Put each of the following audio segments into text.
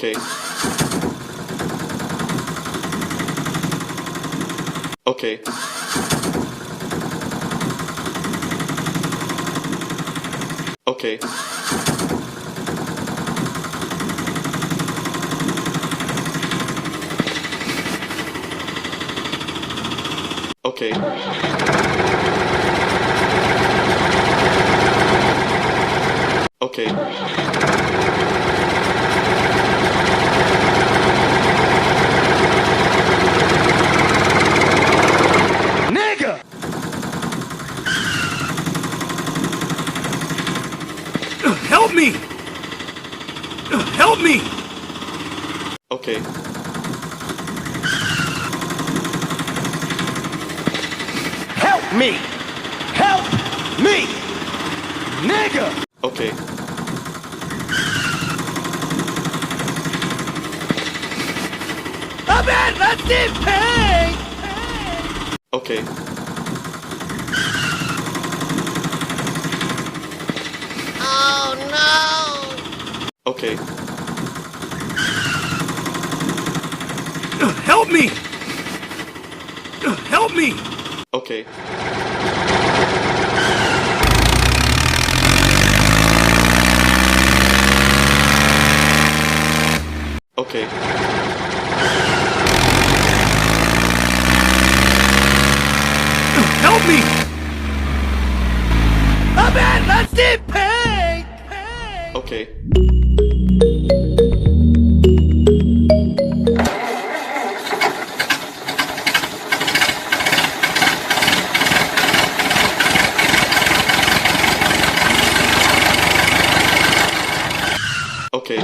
Okay. Okay. Okay. Okay. Okay. Nigga! Help me! Help me! Okay. Help me! Help me! Nigga! Okay. I'm in! Let's get paid! Okay. Oh no! Okay. Help me! Help me! Okay. Okay. Help me! I'm in! Let's get paid! Okay. Okay.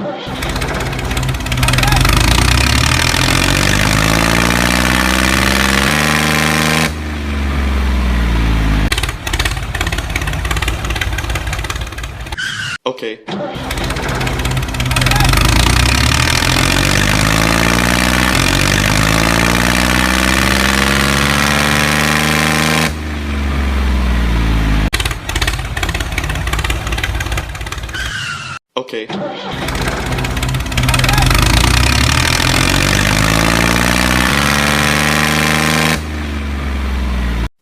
Okay. Okay.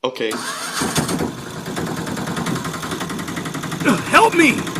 Okay. Help me!